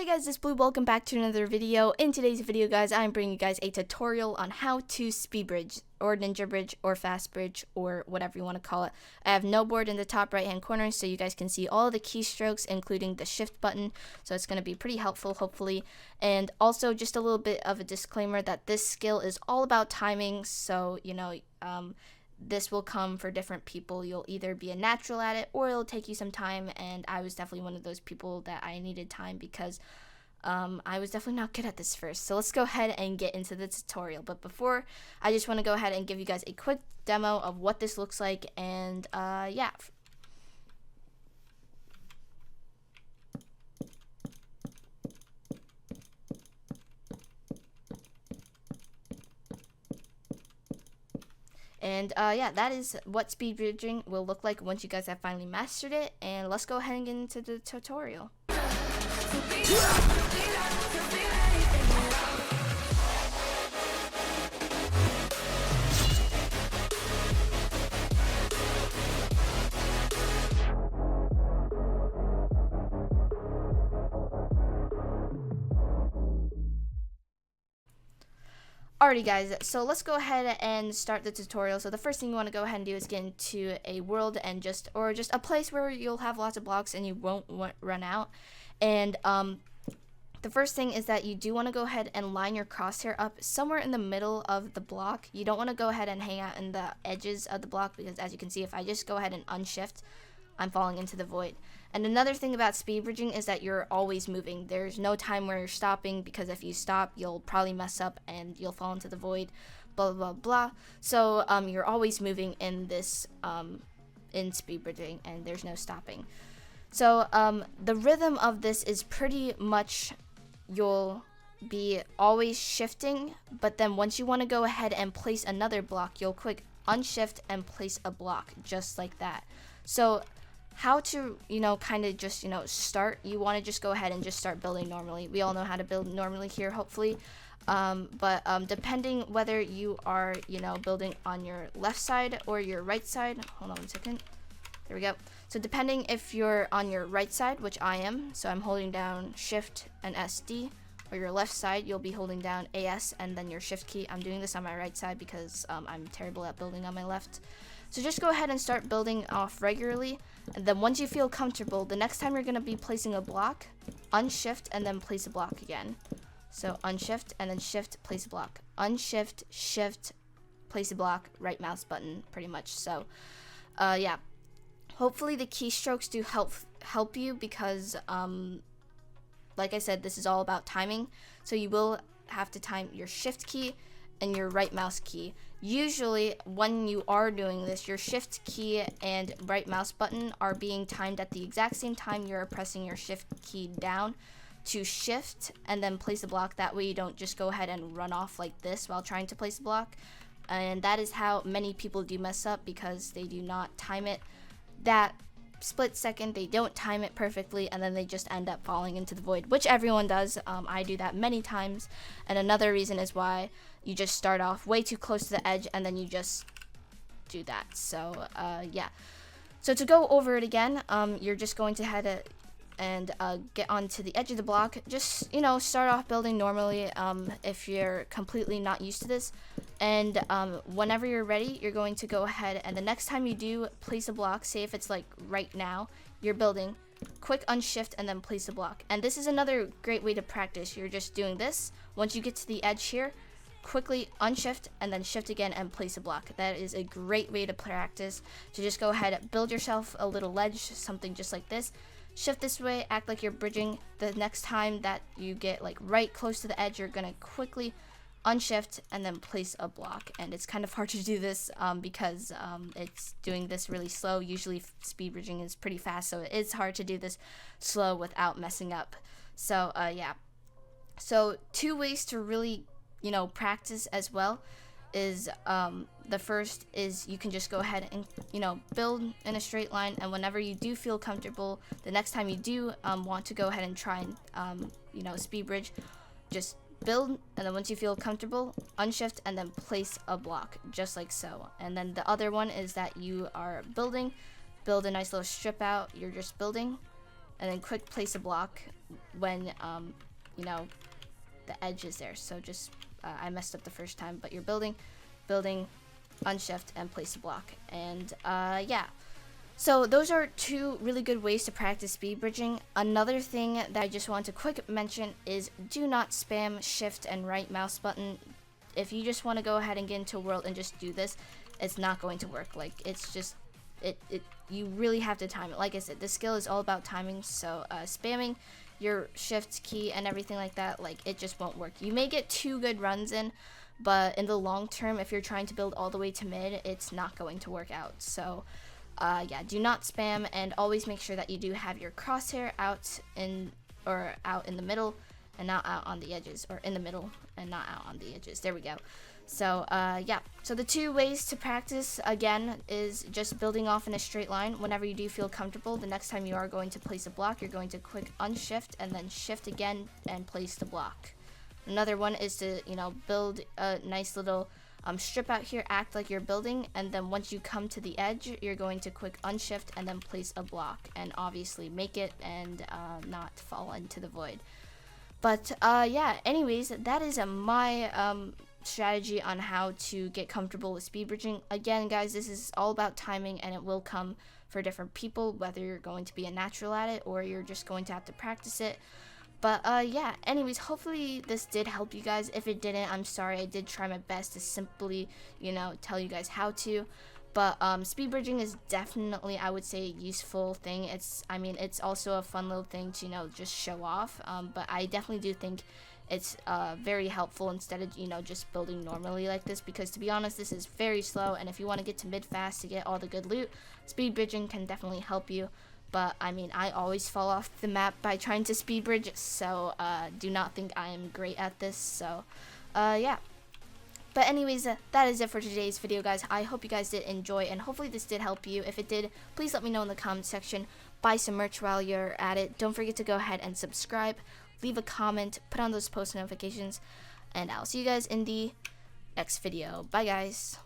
Hey guys, it's Blue. Welcome back to another video. In today's video, guys, I'm bringing you guys a tutorial on how to speed bridge or ninja bridge or fast bridge or whatever you want to call it. I have no board in the top right hand corner so you guys can see all the keystrokes including the shift button, so it's going to be pretty helpful hopefully. And also just a little bit of a disclaimer that this skill is all about timing, so this will come for different people. You'll either be a natural at it or it'll take you some time, and I was definitely one of those people that I needed time because I was definitely not good at this first. So let's go ahead and get into the tutorial. But before, I just want to go ahead and give you guys a quick demo of what this looks like, and yeah. And yeah, that is what speed bridging will look like once you guys have finally mastered it. And let's go ahead and get into the tutorial. Alrighty guys, so let's go ahead and start the tutorial. So the first thing you want to go ahead and do is get into a world and just a place where you'll have lots of blocks and you won't run out. And the first thing is that you do want to go ahead and line your crosshair up somewhere in the middle of the block. You don't want to go ahead and hang out in the edges of the block because, as you can see, if I just go ahead and unshift, I'm falling into the void. And another thing about speed bridging is that you're always moving. There's no time where you're stopping, because if you stop, you'll probably mess up and you'll fall into the void, blah blah blah. So you're always moving in this in speed bridging, and there's no stopping. So the rhythm of this is pretty much you'll be always shifting, but then once you want to go ahead and place another block, you'll click unshift and place a block just like that. So how to kind of just start, you want to just go ahead and just start building normally. We all know how to build normally here, hopefully, but depending whether you are building on your left side or your right side, hold on one second, there we go. So depending if you're on your right side, which I am, so I'm holding down shift and SD, or your left side, you'll be holding down AS and then your shift key. I'm doing this on my right side because I'm terrible at building on my left. So just go ahead and start building off regularly, and then once you feel comfortable, the next time you're going to be placing a block, unshift and then place a block again. So unshift and then shift, place a block. Unshift, shift, place a block, right mouse button, pretty much. So yeah, hopefully the keystrokes do help you because like I said, this is all about timing. So you will have to time your shift key and your right mouse key. Usually when you are doing this, your shift key and right mouse button are being timed at the exact same time you're pressing your shift key down to shift and then place a block. That way you don't just go ahead and run off like this while trying to place a block. And that is how many people do mess up, because they do not time it that split second. They don't time it perfectly, and then they just end up falling into the void, which everyone does. I do that many times. And another reason is why you just start off way too close to the edge and then you just do that. So yeah, so to go over it again, you're just going to head and get onto the edge of the block. Just start off building normally if you're completely not used to this, and whenever you're ready, you're going to go ahead, and the next time you do place a block, say if it's like right now you're building, quick unshift and then place a block. And this is another great way to practice. You're just doing this. Once you get to the edge here, quickly unshift and then shift again and place a block. That is a great way to practice. So just go ahead, build yourself a little ledge, something just like this. Shift this way, act like you're bridging. The next time that you get like right close to the edge, you're gonna quickly unshift and then place a block. And it's kind of hard to do this because it's doing this really slow. Usually speed bridging is pretty fast, so it is hard to do this slow without messing up. So yeah, so two ways to really practice as well is the first is you can just go ahead and build in a straight line, and whenever you do feel comfortable, the next time you do want to go ahead and try and speed bridge, just build, and then once you feel comfortable, unshift and then place a block just like so. And then the other one is that you are build a nice little strip out, you're just building, and then quick place a block when you know, the edge is there. So just I messed up the first time, but you're building, unshift, and place a block. And yeah. So those are 2 really good ways to practice speed bridging. Another thing that I just want to quick mention is do not spam shift and right mouse button. If you just want to go ahead and get into a world and just do this, it's not going to work. Like, it's just, you really have to time it. Like I said, this skill is all about timing, so spamming your shift key and everything like that, like, it just won't work. You may get 2 good runs in, but in the long term, if you're trying to build all the way to mid, it's not going to work out. So yeah, do not spam, and always make sure that you do have your crosshair out in the middle and not out on the edges, or in the middle and not out on the edges. There we go. So yeah, so the 2 ways to practice again is just building off in a straight line. Whenever you do feel comfortable, the next time you are going to place a block, you're going to quick unshift and then shift again and place the block. Another one is to, you know, build a nice little strip out here, act like you're building, and then once you come to the edge, you're going to quick unshift and then place a block, and obviously make it and not fall into the void. But yeah, anyways, that is my strategy on how to get comfortable with speed bridging. Again, guys, this is all about timing, and it will come for different people, whether you're going to be a natural at it or you're just going to have to practice it. But yeah, anyways, hopefully this did help you guys. If it didn't, I'm sorry. I did try my best to simply, you know, tell you guys how to. But speed bridging is definitely, I would say, a useful thing. I mean, it's also a fun little thing to, you know, just show off. But I definitely do think it's very helpful instead of, you know, just building normally like this, because to be honest, this is very slow, and if you want to get to mid fast to get all the good loot, speed bridging can definitely help you. But I mean, I always fall off the map by trying to speed bridge, so do not think I am great at this. So yeah. But anyways, that is it for today's video, guys. I hope you guys did enjoy, and hopefully this did help you. If it did, please let me know in the comment section. Buy some merch while you're at it. Don't forget to go ahead and subscribe, leave a comment, put on those post notifications, and I'll see you guys in the next video. Bye, guys.